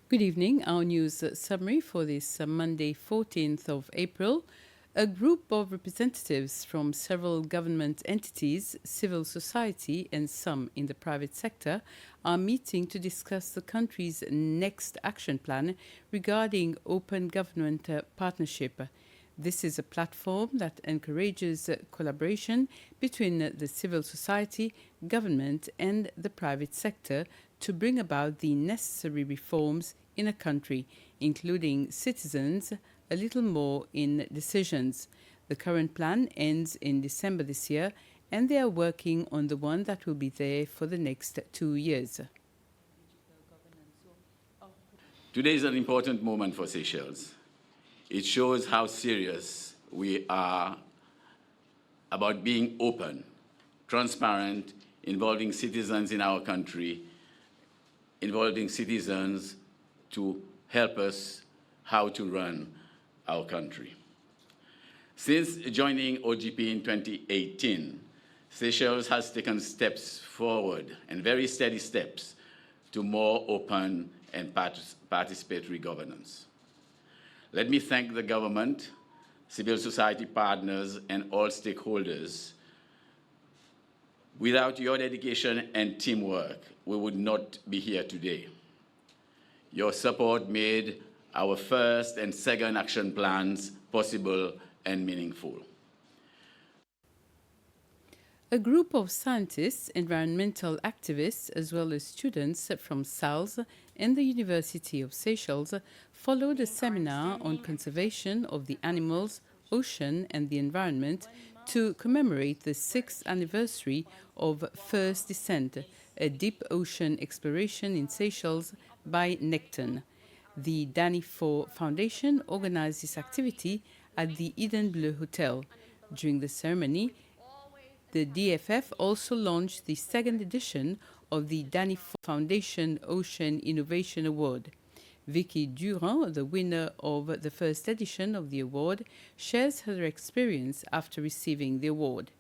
Good evening. Our news summary for this Monday, 14th of April. A group of representatives from several government entities, civil society, and some in the private sector are meeting to discuss the country's next action plan regarding open government partnership. This is a platform that encourages collaboration between the civil society, government, and the private sector to bring about the necessary reforms in a country, including citizens, a little more in decisions. The current plan ends in December this year, and they are working on the one that will be there for the next 2 years. Today is an important moment for Seychelles. It shows how serious we are about being open, transparent, involving citizens in our country, involving citizens to help us how to run our country. Since joining OGP in 2018, Seychelles has taken steps forward and very steady steps to more open and participatory governance. Let me thank the government, civil society partners, and all stakeholders. Without your dedication and teamwork, we would not be here today. Your support made our first and second action plans possible and meaningful. A group of scientists, environmental activists, as well as students from SALS and the University of Seychelles followed a seminar on conservation of the animals, ocean and the environment to commemorate the 6th anniversary of First Descent, a deep ocean exploration in Seychelles by Necton. The Danny IV Foundation organized this activity at the Eden Bleu Hotel. During the ceremony, the DFF also launched the second edition of the Danny IV Foundation Ocean Innovation Award. Vicky Durand, the winner of the first edition of the award, shares her experience after receiving the award.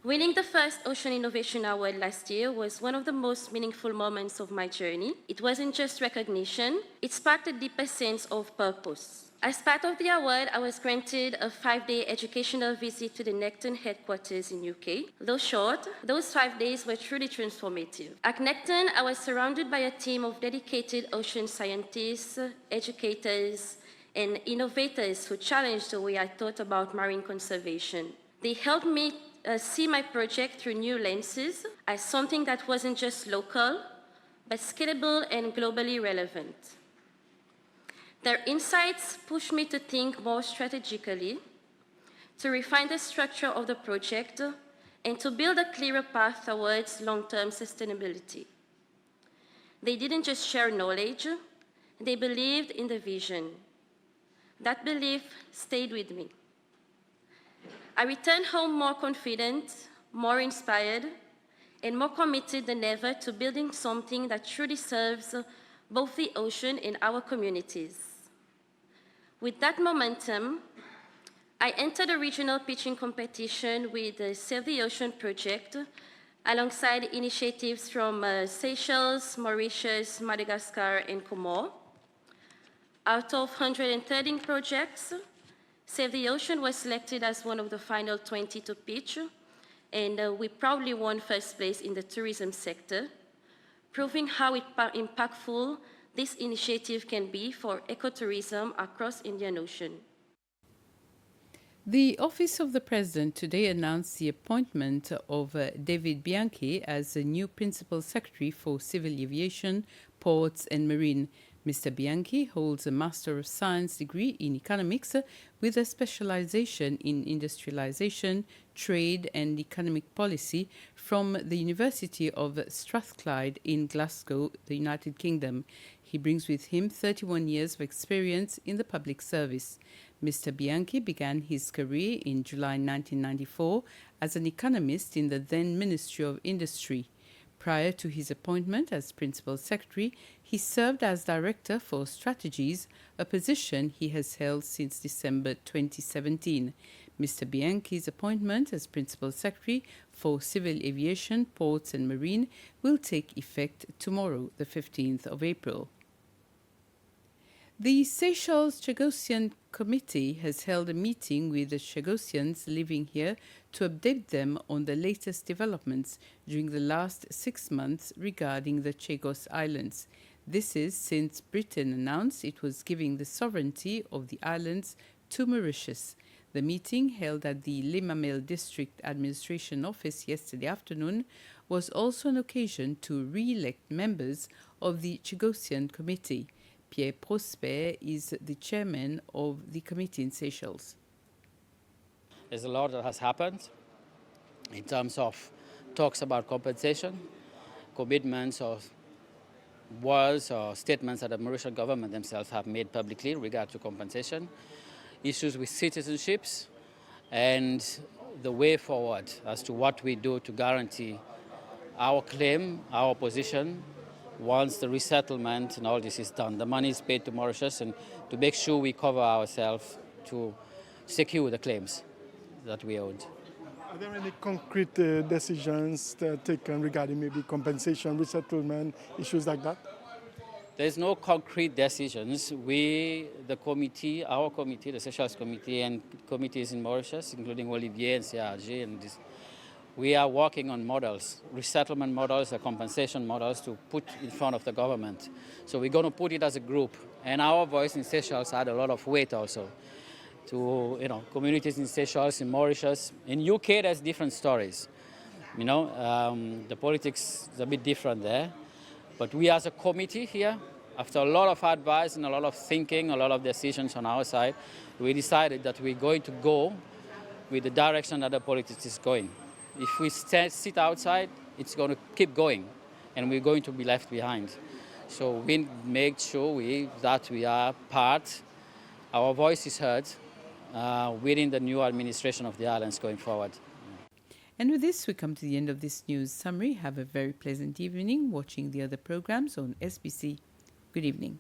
Winning the first Ocean Innovation Award last year was one of the most meaningful moments of my journey. It wasn't just recognition, it sparked a deeper sense of purpose. As part of the award, I was granted a 5-day educational visit to the Necton headquarters in UK. Though short, those 5 days were truly transformative. At Necton, I was surrounded by a team of dedicated ocean scientists, educators, and innovators who challenged the way I thought about marine conservation. They helped me see my project through new lenses as something that wasn't just local, but scalable and globally relevant. Their insights pushed me to think more strategically, to refine the structure of the project, and to build a clearer path towards long-term sustainability. They didn't just share knowledge, they believed in the vision. That belief stayed with me. I returned home more confident, more inspired, and more committed than ever to building something that truly serves both the ocean and our communities. With that momentum, I entered a regional pitching competition with the Save the Ocean project, alongside initiatives from Seychelles, Mauritius, Madagascar, and Comores. Out of 113 projects, Save the Ocean was selected as one of the final 20 to pitch, and we proudly won first place in the tourism sector, proving how impactful this initiative can be for ecotourism across Indian Ocean. The Office of the President today announced the appointment of David Bianchi as the new Principal Secretary for Civil Aviation, Ports and Marine. Mr. Bianchi holds a Master of Science degree in Economics with a specialization in industrialization, trade and economic policy from the University of Strathclyde in Glasgow, the United Kingdom. He brings with him 31 years of experience in the public service. Mr. Bianchi began his career in July 1994 as an economist in the then Ministry of Industry. Prior to his appointment as Principal Secretary, he served as Director for Strategies, a position he has held since December 2017. Mr. Bianchi's appointment as Principal Secretary for Civil Aviation, Ports and Marine will take effect tomorrow, the 15th of April. The Seychelles Chagosian Committee has held a meeting with the Chagosians living here to update them on the latest developments during the last 6 months regarding the Chagos Islands. This is since Britain announced it was giving the sovereignty of the islands to Mauritius. The meeting, held at the Limamel District Administration Office yesterday afternoon, was also an occasion to re-elect members of the Chagosian Committee. Pierre Prosper is the chairman of the committee in Seychelles. There's a lot that has happened in terms of talks about compensation, commitments or words or statements that the Mauritian government themselves have made publicly in regard to compensation, issues with citizenships, and the way forward as to what we do to guarantee our claim, our position, once the resettlement and all this is done. The money is paid to Mauritius, and to make sure we cover ourselves to secure the claims that we owed. Are there any concrete decisions taken regarding maybe compensation, resettlement, issues like that? There's no concrete decisions. We, the committee, our committee, the Seychelles Committee, and committees in Mauritius, including Olivier and CRG, and this, we are working on models, resettlement models, compensation models to put in front of the government. So we're going to put it as a group. And our voice in Seychelles had a lot of weight also to, communities in Seychelles, in Mauritius. In UK, there's different stories. The politics is a bit different there. But we as a committee here, after a lot of advice and a lot of thinking, a lot of decisions on our side, we decided that we're going to go with the direction that the politics is going. If we sit outside, it's going to keep going, and we're going to be left behind. So we make sure that we are part, our voice is heard within the new administration of the islands going forward. And with this, we come to the end of this news summary. Have a very pleasant evening watching the other programs on SBC. Good evening.